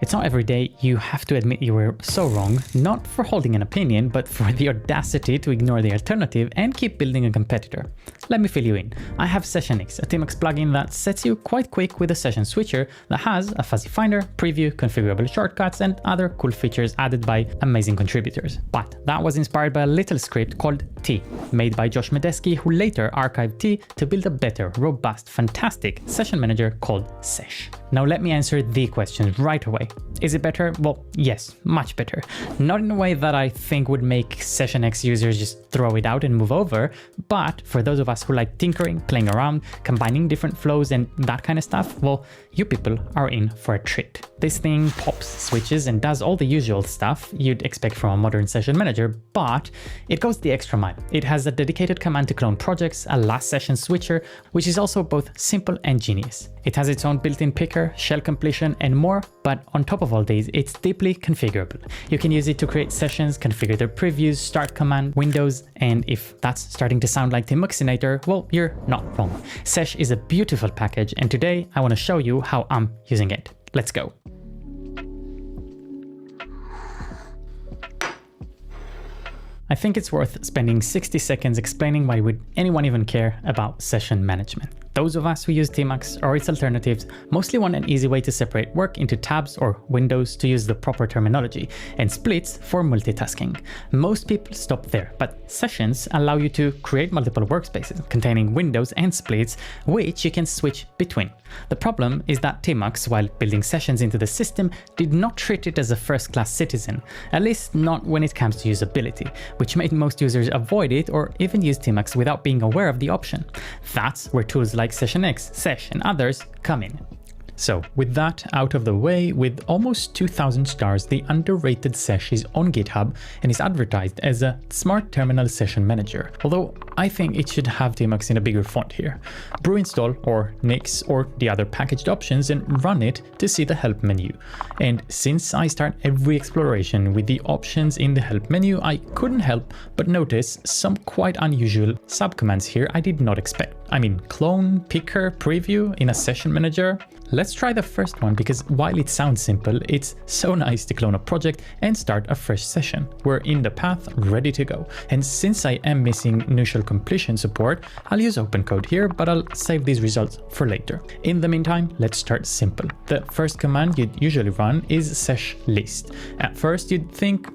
It's not every day you have to admit you were so wrong, not for holding an opinion, but for the audacity to ignore the alternative and keep building a competitor. Let me fill you in. I have SessionX, a Tmux plugin that sets you quite quick with a session switcher that has a fuzzy finder, preview, configurable shortcuts, and other cool features added by amazing contributors. But that was inspired by a little script called T, made by Josh Medeski, who later archived T to build a better, robust, fantastic session manager called Sesh. Now let me answer the questions right away. Is it better? Well, yes, much better. Not in a way that I think would make SessionX users just throw it out and move over, but for those of us who like tinkering, playing around, combining different flows and that kind of stuff, well, you people are in for a treat. This thing pops, switches, and does all the usual stuff you'd expect from a modern session manager, but it goes the extra mile. It has a dedicated command to clone projects, a last session switcher, which is also both simple and genius. It has its own built-in picker, shell completion, and more, but on top of all these, it's deeply configurable. You can use it to create sessions, configure their previews, start command, windows, and if that's starting to sound like Tmuxinator, well, you're not wrong. Sesh is a beautiful package, and today I want to show you how I'm using it. Let's go. I think it's worth spending 60 seconds explaining why would anyone even care about session management. Those of us who use Tmux or its alternatives mostly want an easy way to separate work into tabs or windows, to use the proper terminology, and splits for multitasking. Most people stop there, but sessions allow you to create multiple workspaces containing windows and splits, which you can switch between. The problem is that Tmux, while building sessions into the system, did not treat it as a first-class citizen, at least not when it comes to usability, which made most users avoid it or even use Tmux without being aware of the option. That's where tools like SessionX, Sesh, and others come in. So with that out of the way, with almost 2,000 stars, the underrated Sesh is on GitHub and is advertised as a smart terminal session manager, although I think it should have Tmux in a bigger font here. Brew install or nix or the other packaged options and run it to see the help menu. And since I start every exploration with the options in the help menu, I couldn't help but notice some quite unusual subcommands here I did not expect. I mean, clone, picker, preview in a session manager. Let's try the first one, because while it sounds simple, it's so nice to clone a project and start a fresh session. We're in the path, ready to go. And since I am missing initial completion support, I'll use OpenCode here, but I'll save these results for later. In the meantime, let's start simple. The first command you'd usually run is sesh list. At first you'd think,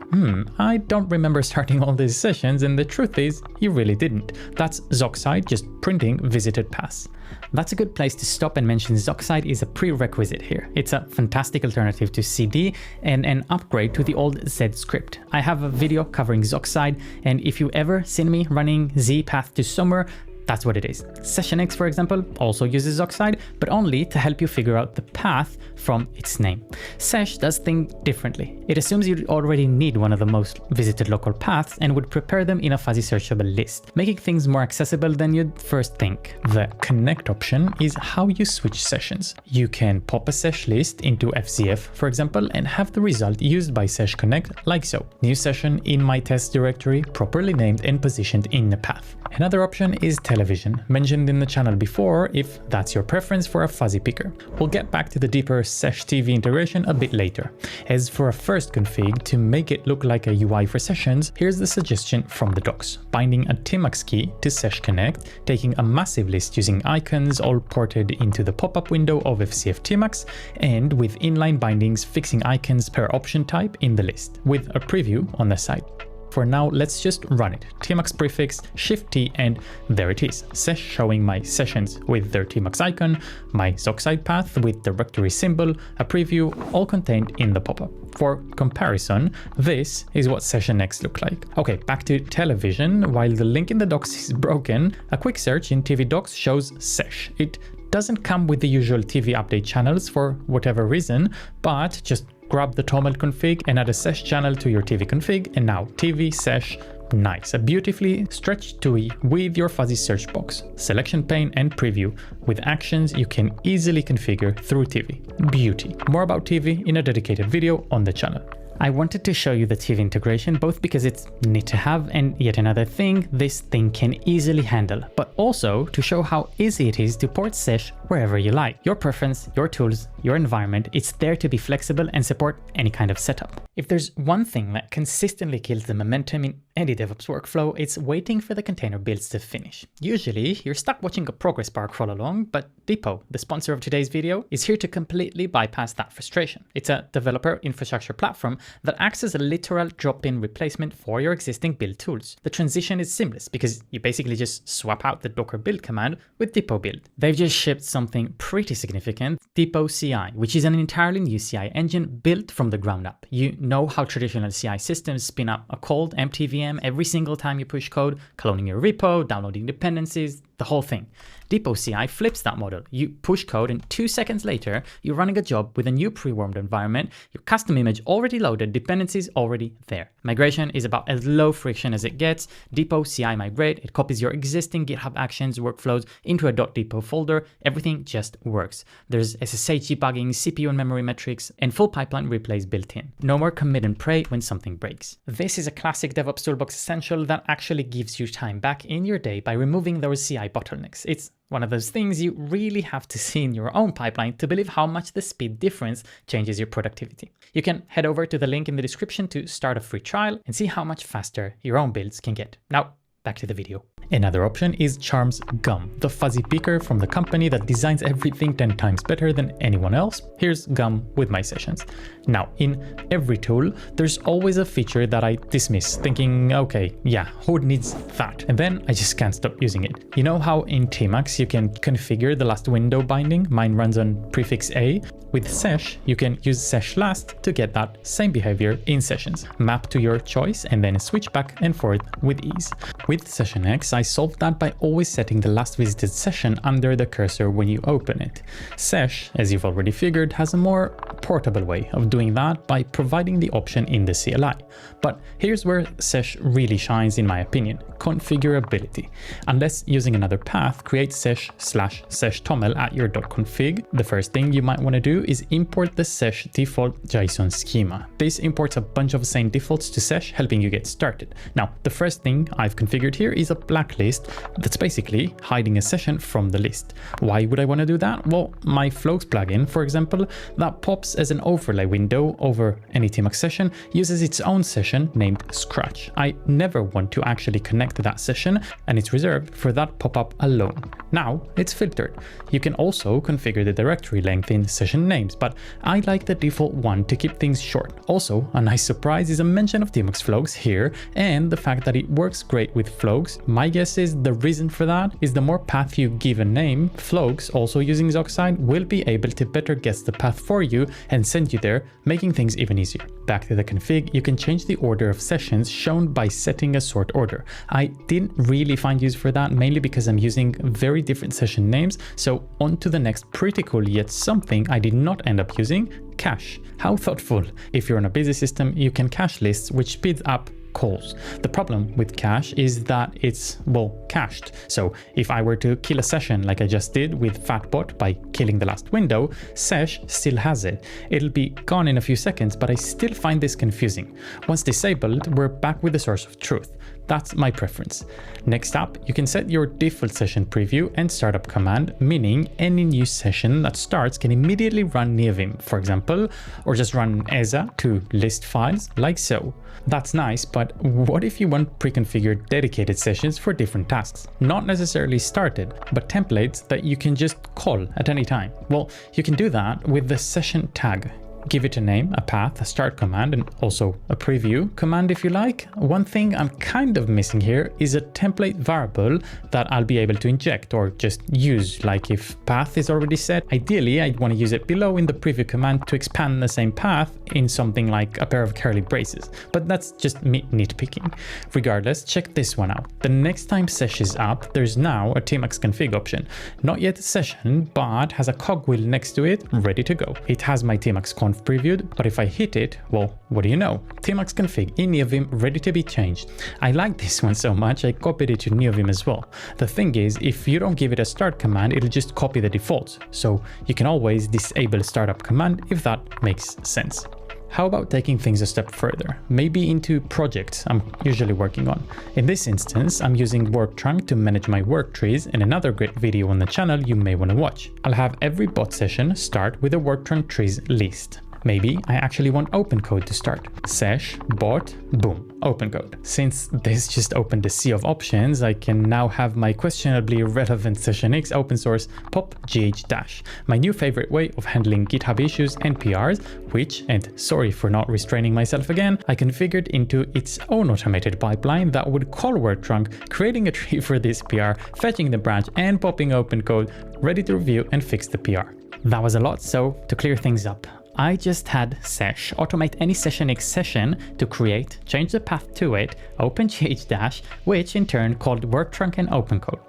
I don't remember starting all these sessions, and the truth is, you really didn't. That's Zoxide just printing visited paths. That's a good place to stop and mention Zoxide is a prerequisite here. It's a fantastic alternative to CD and an upgrade to the old Z script. I have a video covering Zoxide, and if you ever seen me running Z path to somewhere, that's what it is. SessionX, for example, also uses Zoxide, but only to help you figure out the path from its name. Sesh does things differently. It assumes you already need one of the most visited local paths and would prepare them in a fuzzy searchable list, making things more accessible than you'd first think. The connect option is how you switch sessions. You can pop a sesh list into FZF, for example, and have the result used by Sesh Connect like so. New session in my test directory, properly named and positioned in the path. Another option is television, mentioned in the channel before if that's your preference for a fuzzy picker. We'll get back to the deeper Sesh TV integration a bit later. As for a first config to make it look like a UI for sessions, here's the suggestion from the docs. Binding a Tmux key to Sesh Connect, taking a massive list using icons all ported into the pop-up window of FCF Tmux, and with inline bindings fixing icons per option type in the list, with a preview on the side. For now, let's just run it. Tmux prefix, Shift-T, and there it is. Sesh showing my sessions with their Tmux icon, my Zoxide path with directory symbol, a preview, all contained in the pop-up. For comparison, this is what SessionX look like. Okay, back to television. While the link in the docs is broken, a quick search in TV docs shows Sesh. It doesn't come with the usual TV update channels for whatever reason, but just grab the Toml config and add a Sesh channel to your TV config, and now TV Sesh, nice. A beautifully stretched TUI with your fuzzy search box, selection pane and preview with actions you can easily configure through TV. Beauty. More about TV in a dedicated video on the channel. I wanted to show you the TV integration both because it's neat to have and yet another thing this thing can easily handle, but also to show how easy it is to port Sesh wherever you like. Your preference, your tools, your environment, it's there to be flexible and support any kind of setup. If there's one thing that consistently kills the momentum in any DevOps workflow, it's waiting for the container builds to finish. Usually, you're stuck watching a progress bar crawl along, but Depot, the sponsor of today's video, is here to completely bypass that frustration. It's a developer infrastructure platform that acts as a literal drop-in replacement for your existing build tools. The transition is seamless because you basically just swap out the Docker build command with Depot build. They've just shipped something pretty significant, Depot CI, which is an entirely new CI engine built from the ground up. You know how traditional CI systems spin up a cold, empty VM every single time you push code, cloning your repo, downloading dependencies, the whole thing. Depot CI flips that model. You push code and 2 seconds later, you're running a job with a new pre-warmed environment, your custom image already loaded, dependencies already there. Migration is about as low friction as it gets. Depot CI migrate, it copies your existing GitHub Actions workflows into a .depot folder. Everything just works. There's SSH debugging, CPU and memory metrics, and full pipeline replays built in. No more commit and pray when something breaks. This is a classic DevOps Toolbox essential that actually gives you time back in your day by removing those CI bottlenecks. It's one of those things you really have to see in your own pipeline to believe how much the speed difference changes your productivity. You can head over to the link in the description to start a free trial and see how much faster your own builds can get. Now, back to the video. Another option is Charm's Gum, the fuzzy picker from the company that designs everything 10 times better than anyone else. Here's Gum with my sessions. Now, in every tool, there's always a feature that I dismiss, thinking, okay, yeah, who needs that? And then I just can't stop using it. You know how in Tmux you can configure the last window binding? Mine runs on prefix A. With Sesh, you can use Sesh last to get that same behavior in sessions. Map to your choice and then switch back and forth with ease. With Session X, I solved that by always setting the last visited session under the cursor when you open it. Sesh, as you've already figured, has a more portable way of doing that by providing the option in the CLI. But here's where Sesh really shines in my opinion: configurability. Unless using another path, create sesh/seshtoml at your .config. The first thing you might want to do is import the Sesh default JSON schema. This imports a bunch of same defaults to Sesh, helping you get started. Now, the first thing I've configured here is a blacklist that's basically hiding a session from the list. Why would I want to do that? Well, my Flows plugin, for example, that pops as an overlay window over any Tmux session, uses its own session named Scratch. I never want to actually connect to that session, and it's reserved for that pop-up alone. Now it's filtered. You can also configure the directory length in session names, but I like the default one to keep things short. Also, a nice surprise is a mention of Tmux Flows here, and the fact that it works great with Flows. My guess is the reason for that is the more path you give a name, Flows, also using Zoxide, will be able to better guess the path for you and send you there, making things even easier. Back to the config, you can change the order of sessions shown by setting a sort order. I didn't really find use for that, mainly because I'm using very different session names, so on to the next pretty cool yet something I did not end up using: cache. How thoughtful. If you're on a busy system, you can cache lists, which speeds up calls. The problem with cache is that it's, well, cached. So if I were to kill a session like I just did with Fatbot by killing the last window, Sesh still has it. It'll be gone in a few seconds, but I still find this confusing. Once disabled, we're back with the source of truth. That's my preference. Next up, you can set your default session preview and startup command, meaning any new session that starts can immediately run NeoVim, for example, or just run ESA to list files, like so. That's nice, but what if you want pre-configured dedicated sessions for different tasks? Not necessarily started, but templates that you can just call at any time. Well, you can do that with the session tag. Give it a name, a path, a start command, and also a preview command if you like. One thing I'm kind of missing here is a template variable that I'll be able to inject or just use, like if path is already set. Ideally, I'd want to use it below in the preview command to expand the same path in something like a pair of curly braces, but that's just me nitpicking. Regardless, check this one out. The next time Sesh is up, there's now a Tmux config option. Not yet a session, but has a cogwheel next to it, ready to go. It has my Tmux conf previewed, but if I hit it, well, what do you know? Tmux config in NeoVim ready to be changed. I like this one so much, I copied it to NeoVim as well. The thing is, if you don't give it a start command, it'll just copy the defaults. So you can always disable startup command if that makes sense. how about taking things a step further, maybe into projects I'm usually working on? In this instance, I'm using Work Trunk to manage my work trees, and another great video on the channel you may want to watch. I'll have every bot session start with a Work Trunk trees list. Maybe I actually want OpenCode to start. Sesh, bot, boom, OpenCode. Since this just opened a sea of options, I can now have my questionably relevant SessionX open source pop gh dash, my new favorite way of handling GitHub issues and PRs, which, and sorry for not restraining myself again, I configured into its own automated pipeline that would call Work Trunk, creating a tree for this PR, fetching the branch and popping OpenCode, ready to review and fix the PR. That was a lot, so to clear things up, I just had Sesh automate any SessionX session to create, change the path to it, open gh-, which in turn called Work Trunk and OpenCode.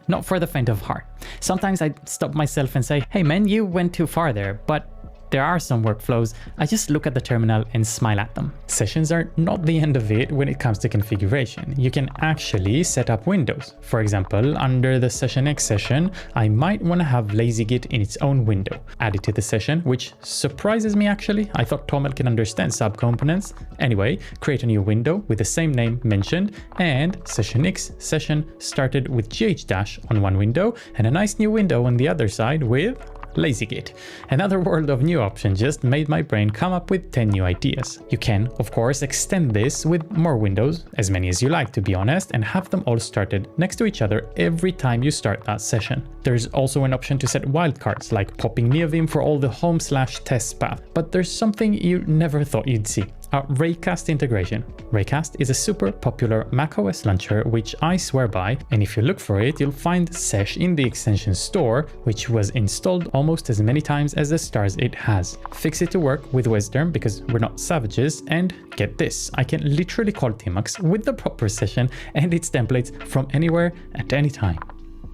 Not for the faint of heart. Sometimes I stop myself and say, hey man, you went too far there, but there are some workflows, I just look at the terminal and smile at them. Sessions are not the end of it when it comes to configuration. You can actually set up windows. For example, under the SessionX session, I might want to have LazyGit in its own window. Add it to the session, which surprises me actually. I thought Toml can understand subcomponents. Anyway, create a new window with the same name mentioned, and SessionX session started with gh- on one window and a nice new window on the other side with LazyGit. Another world of new options just made my brain come up with 10 new ideas. You can, of course, extend this with more windows, as many as you like to be honest, and have them all started next to each other every time you start that session. There's also an option to set wildcards, like popping NeoVim for all the home/test path, but there's something you never thought you'd see. A Raycast integration. Raycast is a super popular macOS launcher which I swear by, and if you look for it, you'll find Sesh in the extension store, which was installed almost as many times as the stars it has. Fix it to work with Wisdom because we're not savages, and get this, I can literally call Tmux with the proper session and its templates from anywhere at any time.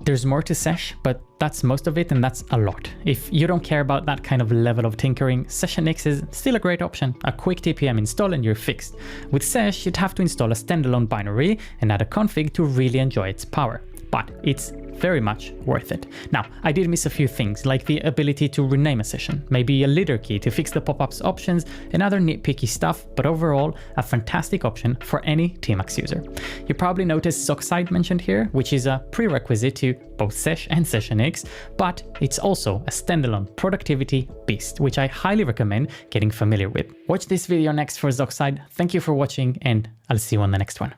There's more to Sesh, but that's most of it, and that's a lot. If you don't care about that kind of level of tinkering, SessionX is still a great option. A quick TPM install and you're fixed. With Sesh, you'd have to install a standalone binary and add a config to really enjoy its power. But it's very much worth it. Now, I did miss a few things, like the ability to rename a session, maybe a leader key to fix the pop-ups options and other nitpicky stuff, but overall, a fantastic option for any Tmux user. You probably noticed Zoxide mentioned here, which is a prerequisite to both Sesh and SessionX, but it's also a standalone productivity beast, which I highly recommend getting familiar with. Watch this video next for Zoxide. Thank you for watching, and I'll see you on the next one.